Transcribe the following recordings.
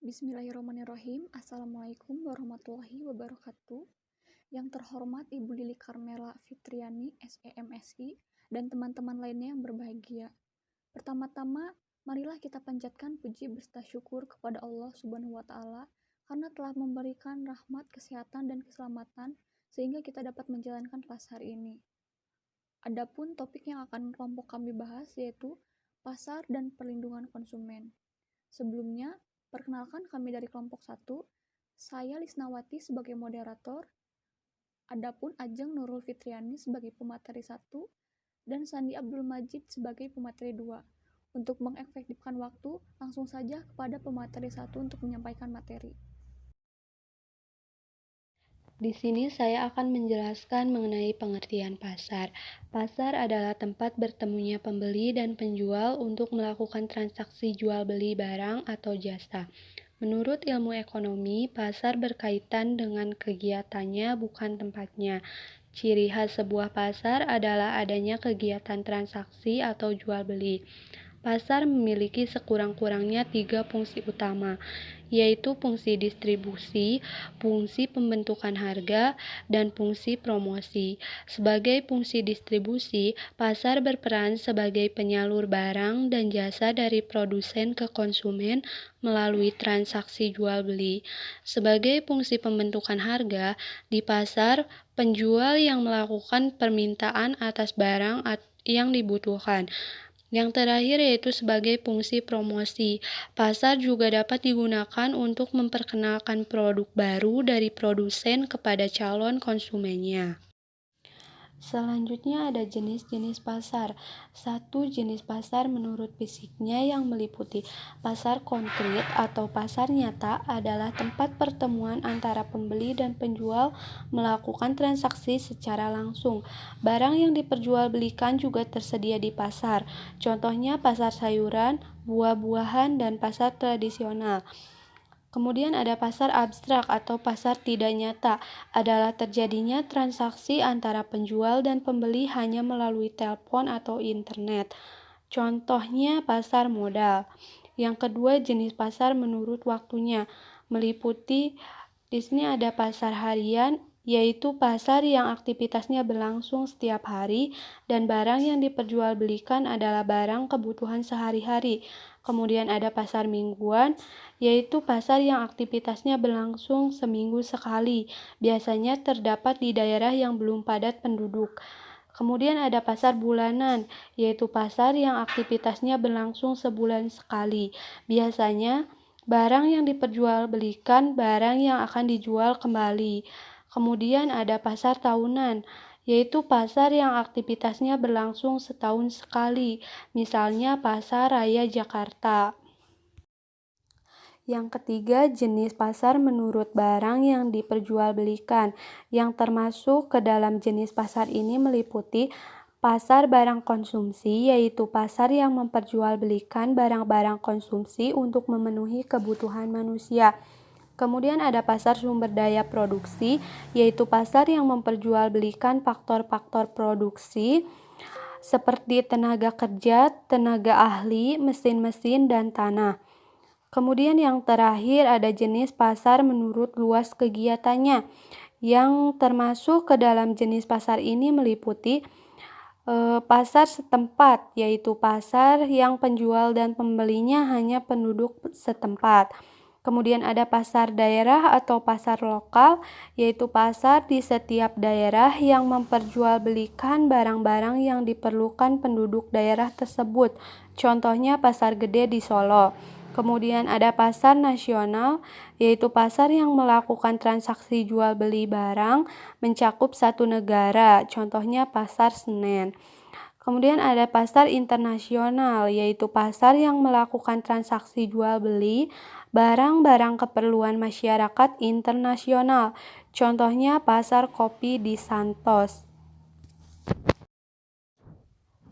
Bismillahirrahmanirrahim. Assalamualaikum warahmatullahi wabarakatuh. Yang terhormat Ibu Lili Carmela Fitriani, SEMSI, dan teman-teman lainnya yang berbahagia. Pertama-tama, marilah kita panjatkan puji berserta syukur kepada Allah Subhanahu wa Ta'ala karena telah memberikan rahmat, kesehatan, dan keselamatan sehingga kita dapat menjalankan kelas hari ini. Adapun topik yang akan kelompok kami bahas yaitu pasar dan perlindungan konsumen. Sebelumnya, perkenalkan kami dari kelompok 1, saya Lisnawati sebagai moderator, adapun Ajeng Nurul Fitriani sebagai pemateri 1, dan Sandi Abdul Majid sebagai pemateri 2. Untuk mengefektifkan waktu, langsung saja kepada pemateri 1 untuk menyampaikan materi. Di sini saya akan menjelaskan mengenai pengertian pasar. Pasar adalah tempat bertemunya pembeli dan penjual untuk melakukan transaksi jual beli barang atau jasa. Menurut ilmu ekonomi, pasar berkaitan dengan kegiatannya bukan tempatnya. Ciri khas sebuah pasar adalah adanya kegiatan transaksi atau jual beli. Pasar memiliki sekurang-kurangnya 3 fungsi utama, yaitu fungsi distribusi, fungsi pembentukan harga, dan fungsi promosi. Sebagai fungsi distribusi, pasar berperan sebagai penyalur barang dan jasa dari produsen ke konsumen melalui transaksi jual beli. Sebagai fungsi pembentukan harga, di pasar, penjual yang melakukan permintaan atas barang yang dibutuhkan. Yang terakhir yaitu sebagai fungsi promosi. Pasar juga dapat digunakan untuk memperkenalkan produk baru dari produsen kepada calon konsumennya. Selanjutnya ada jenis-jenis pasar. Satu jenis pasar menurut fisiknya yang meliputi pasar konkret atau pasar nyata adalah tempat pertemuan antara pembeli dan penjual melakukan transaksi secara langsung. Barang yang diperjualbelikan juga tersedia di pasar. Contohnya pasar sayuran, buah-buahan, dan pasar tradisional. Kemudian ada pasar abstrak atau pasar tidak nyata, adalah terjadinya transaksi antara penjual dan pembeli hanya melalui telepon atau internet. Contohnya pasar modal. Yang kedua jenis pasar menurut waktunya, meliputi di sini ada pasar harian, yaitu pasar yang aktivitasnya berlangsung setiap hari dan barang yang diperjualbelikan adalah barang kebutuhan sehari-hari. Kemudian ada pasar mingguan, yaitu pasar yang aktivitasnya berlangsung seminggu sekali, biasanya terdapat di daerah yang belum padat penduduk. Kemudian ada pasar bulanan, yaitu pasar yang aktivitasnya berlangsung sebulan sekali. Biasanya, barang yang diperjualbelikan barang yang akan dijual kembali. Kemudian ada pasar tahunan, yaitu pasar yang aktivitasnya berlangsung setahun sekali, misalnya Pasar Raya Jakarta. Yang ketiga, jenis pasar menurut barang yang diperjualbelikan, yang termasuk ke dalam jenis pasar ini meliputi pasar barang konsumsi, yaitu pasar yang memperjualbelikan barang-barang konsumsi untuk memenuhi kebutuhan manusia. Kemudian ada pasar sumber daya produksi, yaitu pasar yang memperjualbelikan faktor-faktor produksi seperti tenaga kerja, tenaga ahli, mesin-mesin, dan tanah. Kemudian yang terakhir ada jenis pasar menurut luas kegiatannya, yang termasuk ke dalam jenis pasar ini meliputi pasar setempat, yaitu pasar yang penjual dan pembelinya hanya penduduk setempat. Kemudian ada pasar daerah atau pasar lokal, yaitu pasar di setiap daerah yang memperjualbelikan barang-barang yang diperlukan penduduk daerah tersebut. Contohnya pasar gede di Solo. Kemudian ada pasar nasional, yaitu pasar yang melakukan transaksi jual beli barang mencakup satu negara. Contohnya pasar Senen. Kemudian ada pasar internasional, yaitu pasar yang melakukan transaksi jual beli barang-barang keperluan masyarakat internasional. Contohnya pasar kopi di Santos.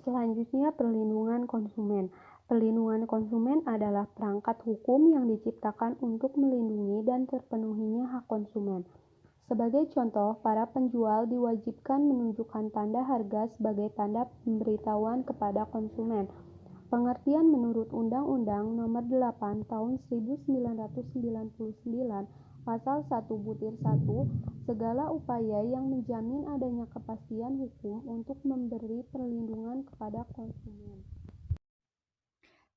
Selanjutnya perlindungan konsumen. Perlindungan konsumen adalah perangkat hukum yang diciptakan untuk melindungi dan terpenuhinya hak konsumen. Sebagai contoh, para penjual diwajibkan menunjukkan tanda harga sebagai tanda pemberitahuan kepada konsumen. Pengertian menurut Undang-Undang Nomor 8 Tahun 1999 Pasal 1-1, segala upaya yang menjamin adanya kepastian hukum untuk memberi perlindungan kepada konsumen.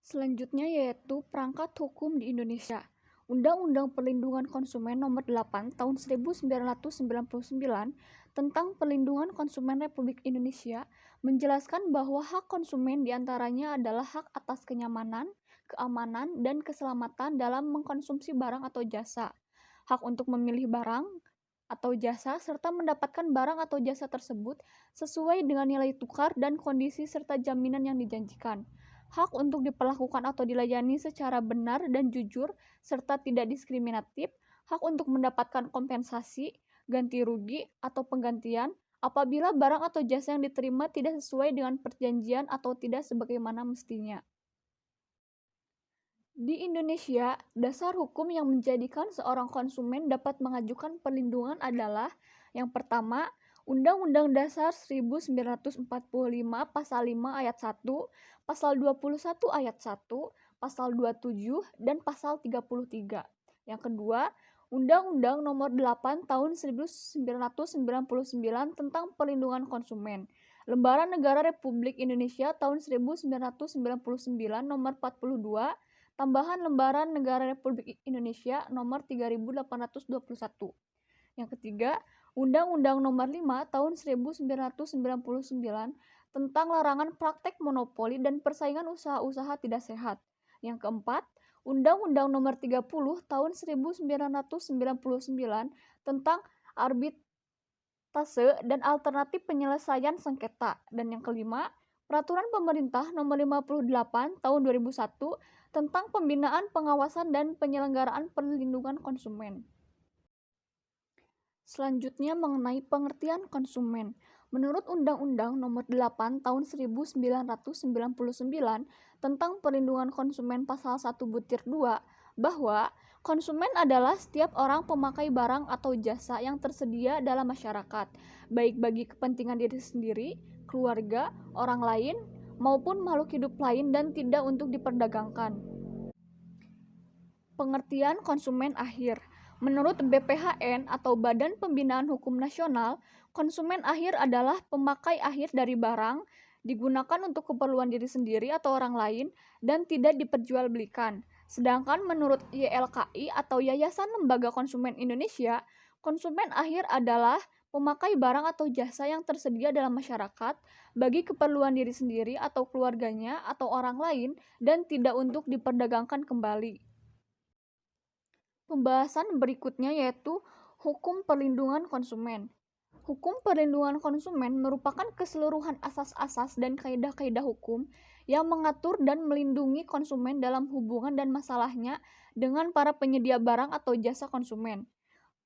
Selanjutnya yaitu perangkat hukum di Indonesia. Undang-Undang Perlindungan Konsumen Nomor 8 Tahun 1999 tentang Perlindungan Konsumen Republik Indonesia menjelaskan bahwa hak konsumen diantaranya adalah hak atas kenyamanan, keamanan, dan keselamatan dalam mengkonsumsi barang atau jasa, hak untuk memilih barang atau jasa, serta mendapatkan barang atau jasa tersebut sesuai dengan nilai tukar dan kondisi serta jaminan yang dijanjikan, hak untuk diperlakukan atau dilayani secara benar dan jujur serta tidak diskriminatif, hak untuk mendapatkan kompensasi, ganti rugi, atau penggantian apabila barang atau jasa yang diterima tidak sesuai dengan perjanjian atau tidak sebagaimana mestinya. Di Indonesia, dasar hukum yang menjadikan seorang konsumen dapat mengajukan perlindungan adalah yang pertama, Undang-Undang Dasar 1945 Pasal 5 Ayat 1, Pasal 21 Ayat 1, Pasal 27, dan Pasal 33. Yang kedua, Undang-Undang Nomor 8 Tahun 1999 tentang Perlindungan Konsumen. Lembaran Negara Republik Indonesia tahun 1999 Nomor 42, tambahan Lembaran Negara Republik Indonesia Nomor 3821. Yang ketiga, Undang-Undang Nomor 5 Tahun 1999 tentang larangan praktek monopoli dan persaingan usaha-usaha tidak sehat. Yang keempat, Undang-Undang Nomor 30 Tahun 1999 tentang arbitrase dan alternatif penyelesaian sengketa. Dan yang kelima, Peraturan Pemerintah Nomor 58 Tahun 2001 tentang pembinaan, pengawasan, dan penyelenggaraan perlindungan konsumen. Selanjutnya mengenai pengertian konsumen. Menurut Undang-Undang Nomor 8 Tahun 1999 tentang Perlindungan Konsumen Pasal 1-2 bahwa konsumen adalah setiap orang pemakai barang atau jasa yang tersedia dalam masyarakat, baik bagi kepentingan diri sendiri, keluarga, orang lain, maupun makhluk hidup lain dan tidak untuk diperdagangkan. Pengertian konsumen akhir. Menurut BPHN atau Badan Pembinaan Hukum Nasional, konsumen akhir adalah pemakai akhir dari barang, digunakan untuk keperluan diri sendiri atau orang lain, dan tidak diperjualbelikan. Sedangkan menurut YLKI atau Yayasan Lembaga Konsumen Indonesia, konsumen akhir adalah pemakai barang atau jasa yang tersedia dalam masyarakat bagi keperluan diri sendiri atau keluarganya atau orang lain dan tidak untuk diperdagangkan kembali. Pembahasan berikutnya yaitu hukum perlindungan konsumen. Hukum perlindungan konsumen merupakan keseluruhan asas-asas dan kaidah-kaidah hukum yang mengatur dan melindungi konsumen dalam hubungan dan masalahnya dengan para penyedia barang atau jasa konsumen.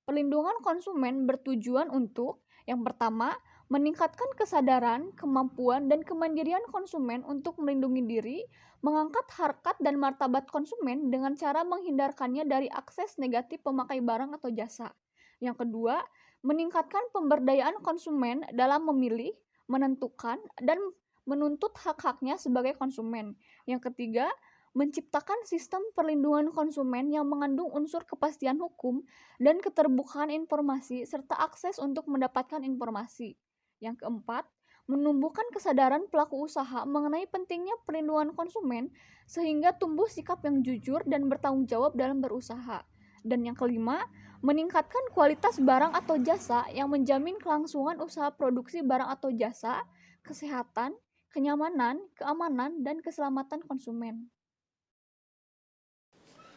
Perlindungan konsumen bertujuan untuk, yang pertama, meningkatkan kesadaran, kemampuan, dan kemandirian konsumen untuk melindungi diri, mengangkat harkat dan martabat konsumen dengan cara menghindarkannya dari akses negatif pemakai barang atau jasa. Yang kedua, meningkatkan pemberdayaan konsumen dalam memilih, menentukan, dan menuntut hak-haknya sebagai konsumen. Yang ketiga, menciptakan sistem perlindungan konsumen yang mengandung unsur kepastian hukum dan keterbukaan informasi serta akses untuk mendapatkan informasi. Yang keempat, menumbuhkan kesadaran pelaku usaha mengenai pentingnya perlindungan konsumen sehingga tumbuh sikap yang jujur dan bertanggung jawab dalam berusaha. Dan yang kelima, meningkatkan kualitas barang atau jasa yang menjamin kelangsungan usaha produksi barang atau jasa, kesehatan, kenyamanan, keamanan, dan keselamatan konsumen.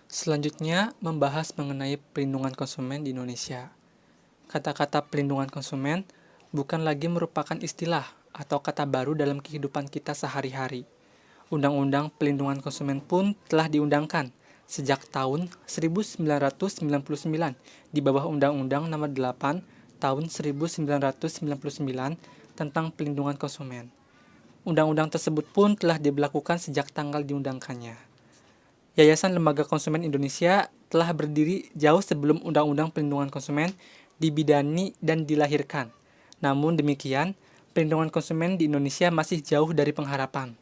Selanjutnya, membahas mengenai perlindungan konsumen di Indonesia. Kata-kata perlindungan konsumen bukan lagi merupakan istilah atau kata baru dalam kehidupan kita sehari-hari. Undang-Undang Perlindungan Konsumen pun telah diundangkan sejak tahun 1999 di bawah Undang-Undang Nomor 8 Tahun 1999 tentang Perlindungan Konsumen. Undang-undang tersebut pun telah diberlakukan sejak tanggal diundangkannya. Yayasan Lembaga Konsumen Indonesia telah berdiri jauh sebelum Undang-Undang Perlindungan Konsumen dibidani dan dilahirkan. Namun demikian, perlindungan konsumen di Indonesia masih jauh dari pengharapan.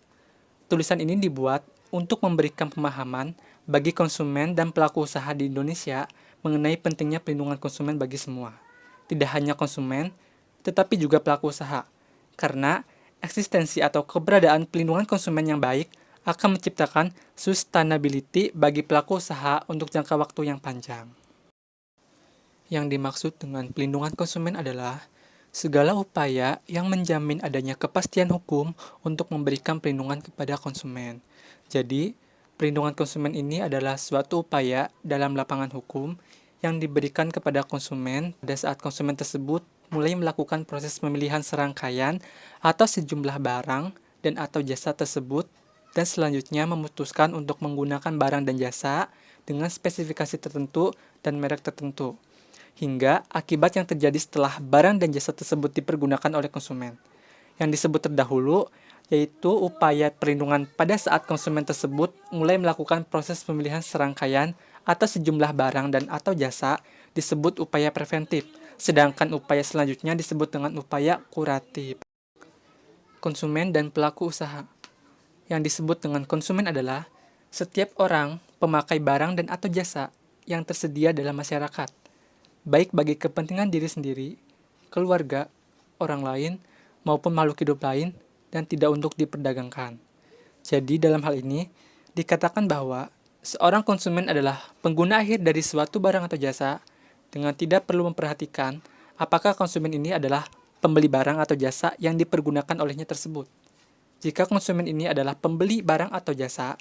tulisan ini dibuat untuk memberikan pemahaman bagi konsumen dan pelaku usaha di Indonesia mengenai pentingnya perlindungan konsumen bagi semua. Tidak hanya konsumen, tetapi juga pelaku usaha. Karena eksistensi atau keberadaan pelindungan konsumen yang baik akan menciptakan sustainability bagi pelaku usaha untuk jangka waktu yang panjang. Yang dimaksud dengan pelindungan konsumen adalah segala upaya yang menjamin adanya kepastian hukum untuk memberikan perlindungan kepada konsumen. Jadi, perlindungan konsumen ini adalah suatu upaya dalam lapangan hukum yang diberikan kepada konsumen pada saat konsumen tersebut mulai melakukan proses pemilihan serangkaian atau sejumlah barang dan atau jasa tersebut dan selanjutnya memutuskan untuk menggunakan barang dan jasa dengan spesifikasi tertentu dan merek tertentu, hingga akibat yang terjadi setelah barang dan jasa tersebut dipergunakan oleh konsumen. Yang disebut terdahulu yaitu upaya perlindungan pada saat konsumen tersebut mulai melakukan proses pemilihan serangkaian atau sejumlah barang dan atau jasa disebut upaya preventif, sedangkan upaya selanjutnya disebut dengan upaya kuratif. Konsumen dan pelaku usaha. Yang disebut dengan konsumen adalah setiap orang pemakai barang dan atau jasa yang tersedia dalam masyarakat, baik bagi kepentingan diri sendiri, keluarga, orang lain, maupun makhluk hidup lain, dan tidak untuk diperdagangkan. Jadi dalam hal ini, dikatakan bahwa seorang konsumen adalah pengguna akhir dari suatu barang atau jasa dengan tidak perlu memperhatikan apakah konsumen ini adalah pembeli barang atau jasa yang dipergunakan olehnya tersebut. Jika konsumen ini adalah pembeli barang atau jasa,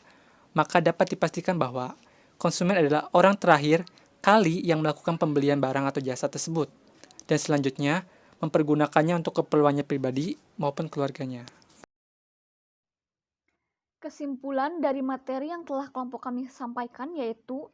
maka dapat dipastikan bahwa konsumen adalah orang terakhir kali yang melakukan pembelian barang atau jasa tersebut, dan selanjutnya mempergunakannya untuk keperluannya pribadi maupun keluarganya. Kesimpulan dari materi yang telah kelompok kami sampaikan yaitu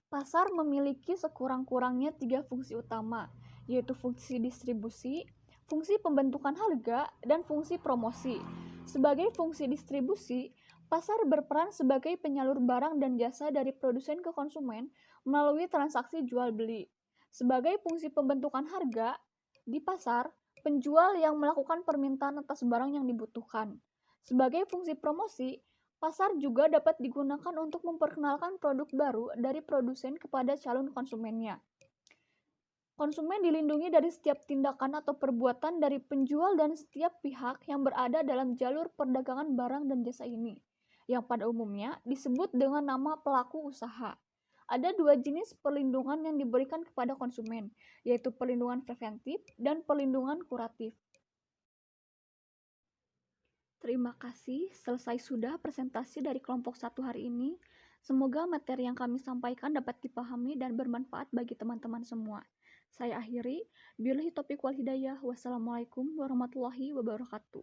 pasar memiliki sekurang-kurangnya 3 fungsi utama, yaitu fungsi distribusi, fungsi pembentukan harga, dan fungsi promosi. Sebagai fungsi distribusi, pasar berperan sebagai penyalur barang dan jasa dari produsen ke konsumen melalui transaksi jual-beli. Sebagai fungsi pembentukan harga, di pasar, penjual yang melakukan permintaan atas barang yang dibutuhkan. Sebagai fungsi promosi, pasar juga dapat digunakan untuk memperkenalkan produk baru dari produsen kepada calon konsumennya. Konsumen dilindungi dari setiap tindakan atau perbuatan dari penjual dan setiap pihak yang berada dalam jalur perdagangan barang dan jasa ini, yang pada umumnya disebut dengan nama pelaku usaha. Ada 2 jenis perlindungan yang diberikan kepada konsumen, yaitu perlindungan preventif dan perlindungan kuratif. Terima kasih, selesai sudah presentasi dari kelompok 1 hari ini. Semoga materi yang kami sampaikan dapat dipahami dan bermanfaat bagi teman-teman semua. Saya akhiri, billahi taufiq wal hidayah. Wassalamualaikum warahmatullahi wabarakatuh.